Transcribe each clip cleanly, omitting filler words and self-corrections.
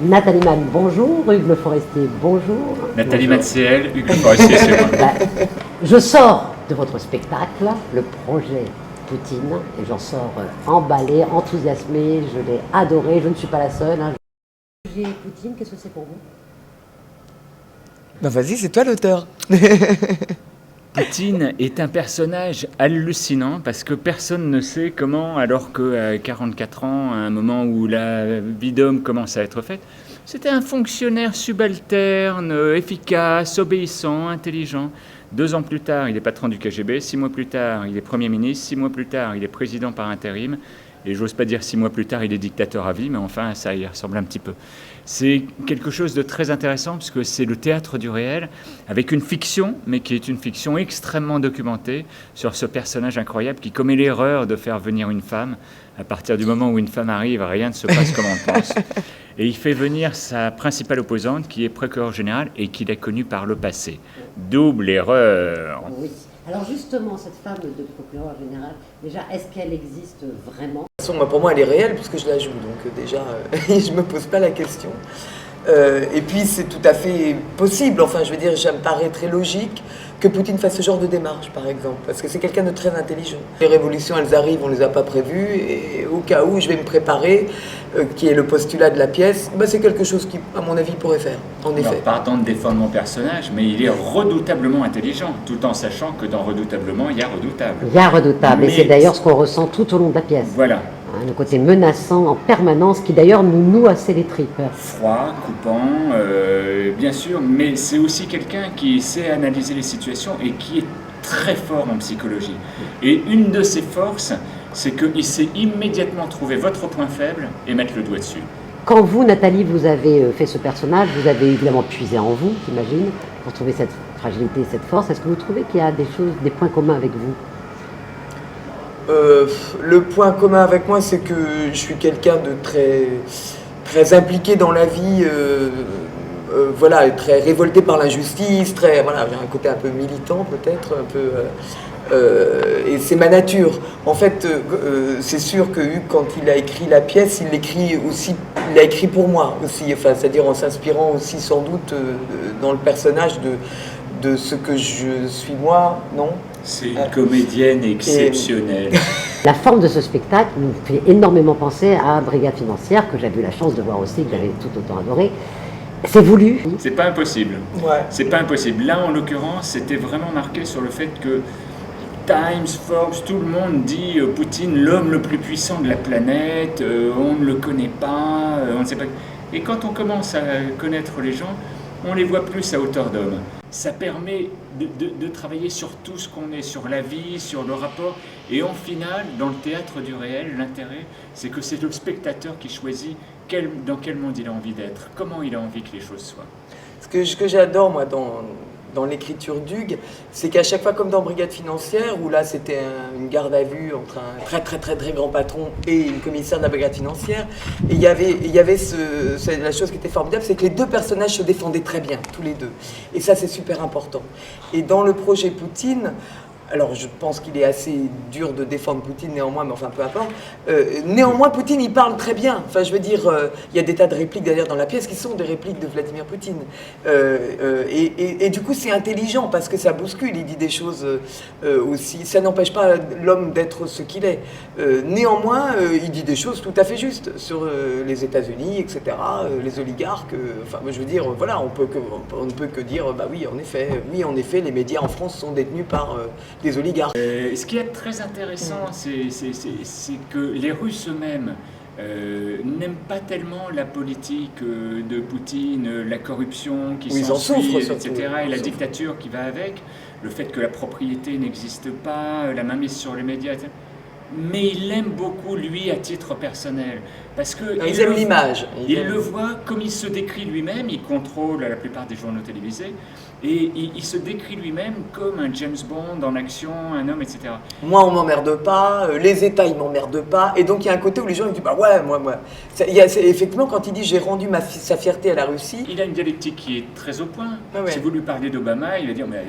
Nathalie Mann, bonjour. Hugues Le Forestier, bonjour. Nathalie Matziel, Hugues Le Forestier, c'est moi. Je sors de votre spectacle, le projet Poutine, et j'en sors emballée, enthousiasmée, je l'ai adoré, je ne suis pas la seule. Poutine, qu'est-ce que c'est pour vous? Ben vas-y, c'est toi l'auteur. Poutine est un personnage hallucinant parce que personne ne sait comment, alors qu'à 44 ans, à un moment où la vie d'homme commence à être faite, c'était un fonctionnaire subalterne, efficace, obéissant, intelligent. 2 ans plus tard, il est patron du KGB. 6 mois plus tard, il est Premier ministre. 6 mois plus tard, il est président par intérim. Et j'ose pas dire 6 mois plus tard, il est dictateur à vie, mais enfin, ça y ressemble un petit peu. C'est quelque chose de très intéressant, parce que c'est le théâtre du réel, avec une fiction, mais qui est une fiction extrêmement documentée, sur ce personnage incroyable qui commet l'erreur de faire venir une femme. À partir du moment où une femme arrive, rien ne se passe comme on pense. Et il fait venir sa principale opposante, qui est procureur général, et qu'il a connue par le passé. Double erreur. Oui. Alors justement, cette femme de procureur général, déjà, est-ce qu'elle existe vraiment? De toute façon, pour moi, elle est réelle puisque je la joue, donc déjà, je me pose pas la question. Et puis, c'est tout à fait possible, enfin, je veux dire, ça me paraît très logique que Poutine fasse ce genre de démarche, par exemple, parce que c'est quelqu'un de très intelligent. Les révolutions, elles arrivent, on les a pas prévues, et au cas où je vais me préparer, qui est le postulat de la pièce, bah, c'est quelque chose qui, à mon avis, pourrait faire, en effet. Alors, pardon de défendre mon personnage, mais il est redoutablement intelligent, tout en sachant que dans redoutablement, il y a redoutable. Il y a redoutable, Mais et c'est d'ailleurs ce qu'on ressent tout au long de la pièce. Voilà. Le côté menaçant en permanence, qui d'ailleurs nous noue assez les tripes. Froid, coupant, bien sûr, mais c'est aussi quelqu'un qui sait analyser les situations et qui est très fort en psychologie. Et une de ses forces, c'est qu'il sait immédiatement trouver votre point faible et mettre le doigt dessus. Quand vous, Nathalie, vous avez fait ce personnage, vous avez évidemment puisé en vous, j'imagine, pour trouver cette fragilité, cette force. Est-ce que vous trouvez qu'il y a des points communs avec vous? Le point commun avec moi, c'est que je suis quelqu'un de très impliqué dans la vie, voilà, très révolté par l'injustice, voilà, j'ai un côté un peu militant peut-être, un peu, et c'est ma nature. En fait, c'est sûr que Hugues, quand il a écrit la pièce, il l'a écrit pour moi aussi, enfin, c'est-à-dire en s'inspirant aussi sans doute dans le personnage de ce que je suis moi, non? C'est une comédienne exceptionnelle. La forme de ce spectacle nous fait énormément penser à Brigade financière, que j'avais eu la chance de voir aussi, que j'avais tout autant adoré. C'est voulu? C'est pas impossible. Ouais. C'est pas impossible. Là, en l'occurrence, c'était vraiment marqué sur le fait que Times, Forbes, tout le monde dit Poutine, l'homme le plus puissant de la planète, on ne le connaît pas, on ne sait pas. Et quand on commence à connaître les gens, on les voit plus à hauteur d'homme. Ça permet de travailler sur tout ce qu'on est, sur la vie, sur le rapport. Et en finale, dans le théâtre du réel, l'intérêt, c'est que c'est le spectateur qui choisit dans quel monde il a envie d'être, comment il a envie que les choses soient. Ce que j'adore, moi, dans l'écriture d'Hugues, c'est qu'à chaque fois, comme dans Brigade financière, où là, c'était une garde à vue entre un très grand patron et une commissaire de la brigade financière, et il y avait la chose qui était formidable, c'est que les deux personnages se défendaient très bien, tous les deux. Et ça, c'est super important. Et dans le projet Poutine, alors je pense qu'il est assez dur de défendre Poutine néanmoins, mais enfin peu importe. Néanmoins, Poutine, il parle très bien. Enfin, je veux dire, il y a des tas de répliques d'ailleurs dans la pièce qui sont des répliques de Vladimir Poutine. Et du coup, c'est intelligent parce que ça bouscule. Il dit des choses aussi. Ça n'empêche pas l'homme d'être ce qu'il est. Néanmoins, il dit des choses tout à fait justes sur les États-Unis, etc., les oligarques. Enfin, je veux dire, voilà, on ne peut que dire, bah oui, en effet, les médias en France sont détenus par des oligarques. Ce qui est très intéressant, c'est que les Russes eux-mêmes n'aiment pas tellement la politique de Poutine, la corruption qui s'ensuit, etc., et la dictature qui va avec, le fait que la propriété n'existe pas, la mainmise sur les médias, etc. Mais il l'aime beaucoup, lui, à titre personnel. Parce que ils aiment l'image. Il le voit comme il se décrit lui-même, il contrôle la plupart des journaux télévisés, et il se décrit lui-même comme un James Bond en action, un homme, etc. Moi, on m'emmerde pas, les États, ils m'emmerdent pas, et donc il y a un côté où les gens ils disent, bah ouais, moi. Effectivement, quand il dit j'ai rendu sa fierté à la Russie... Il a une dialectique qui est très au point. Ah ouais. Si vous lui parlez d'Obama, il va dire, mais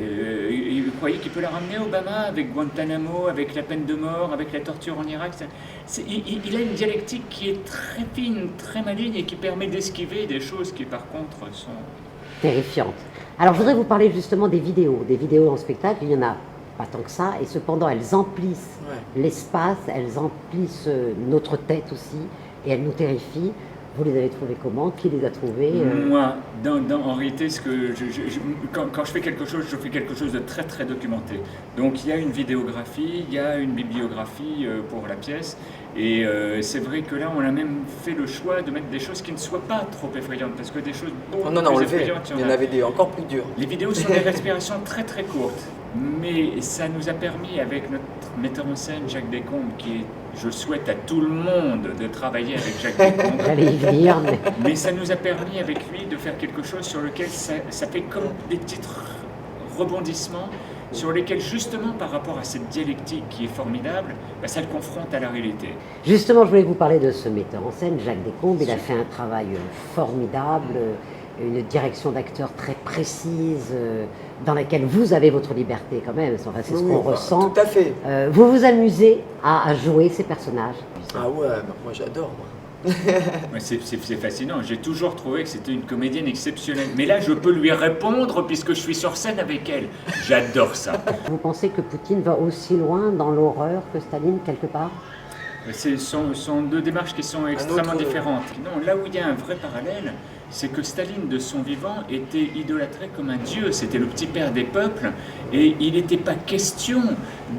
vous croyez qu'il peut la ramener, Obama, avec Guantanamo, avec la peine de mort, avec la torture en Irak? Il a une dialectique qui est très très fine, très maligne et qui permet d'esquiver des choses qui par contre sont... Terrifiante. Alors je voudrais vous parler justement des vidéos en spectacle, il y en a pas tant que ça, et cependant elles emplissent l'espace, elles emplissent notre tête aussi, et elles nous terrifient. Vous les avez trouvées comment? Qui les a trouvées Moi, en réalité, quand je fais quelque chose, je fais quelque chose de très très documenté. Donc il y a une vidéographie, il y a une bibliographie pour la pièce. Et c'est vrai que là, on a même fait le choix de mettre des choses qui ne soient pas trop effrayantes, parce que des choses beaucoup plus effrayantes, il y en avait des encore plus dures. Les vidéos sont des respirations très très courtes, mais ça nous a permis, avec notre metteur en scène Jacques Descombes, qui est, je souhaite à tout le monde de travailler avec Jacques Descombes. J'allais y venir, Mais ça nous a permis avec lui de faire quelque chose sur lequel ça fait comme des petits rebondissements, sur lesquels justement par rapport à cette dialectique qui est formidable, ça le confronte à la réalité. Justement, je voulais vous parler de ce metteur en scène, Jacques Descombes. Il a fait un travail formidable, une direction d'acteur très précise, dans laquelle vous avez votre liberté quand même, enfin, c'est ce qu'on ressent. Tout à fait. Vous vous amusez à jouer ces personnages? Ah ouais, moi j'adore. C'est fascinant, j'ai toujours trouvé que c'était une comédienne exceptionnelle. Mais là, je peux lui répondre puisque je suis sur scène avec elle. J'adore ça. Vous pensez que Poutine va aussi loin dans l'horreur que Staline, quelque part? Ce sont deux démarches qui sont extrêmement différentes. Non, là où il y a un vrai parallèle, c'est que Staline, de son vivant, était idolâtré comme un dieu. C'était le petit père des peuples. Et il n'était pas question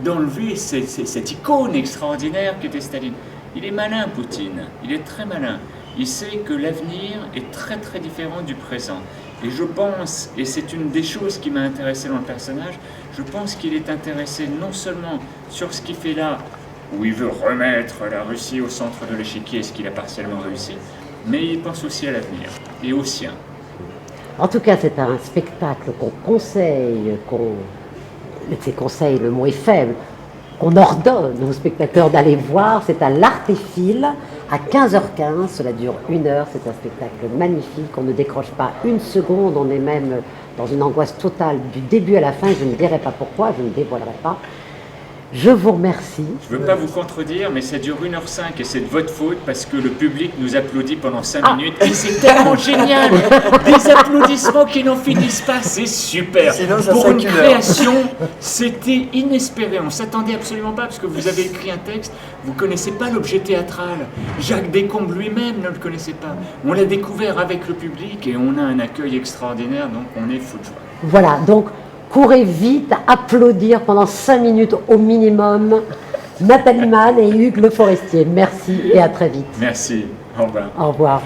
d'enlever cette icône extraordinaire qu'était Staline. Il est malin, Poutine. Il est très malin. Il sait que l'avenir est très très différent du présent. Et je pense, et c'est une des choses qui m'a intéressé dans le personnage, je pense qu'il est intéressé non seulement sur ce qu'il fait là, où il veut remettre la Russie au centre de l'échiquier, ce qu'il a partiellement réussi, mais il pense aussi à l'avenir, et au sien. En tout cas, c'est un spectacle qu'on conseille, c'est conseil, le mot est faible, qu'on ordonne aux spectateurs d'aller voir. C'est à l'Artéfil, à 15h15, cela dure 1 heure, c'est un spectacle magnifique, on ne décroche pas une seconde, on est même dans une angoisse totale du début à la fin, je ne dirai pas pourquoi, je ne dévoilerai pas. Je vous remercie. Je ne veux pas vous contredire, mais ça dure 1h05 et c'est de votre faute parce que le public nous applaudit pendant 5 minutes et c'est tellement génial. Des applaudissements qui n'en finissent pas, c'est super. Sinon, ça pour serait une qu'une heure. création, c'était inespéré. On ne s'attendait absolument pas parce que vous avez écrit un texte, vous ne connaissez pas l'objet théâtral. Jacques Descombes lui-même ne le connaissait pas. On l'a découvert avec le public et on a un accueil extraordinaire, donc on est fou de joie. Voilà, donc courez vite, applaudir pendant 5 minutes au minimum Nathalie Mann et Hugues Le Forestier. Merci et à très vite. Merci. Au revoir. Au revoir.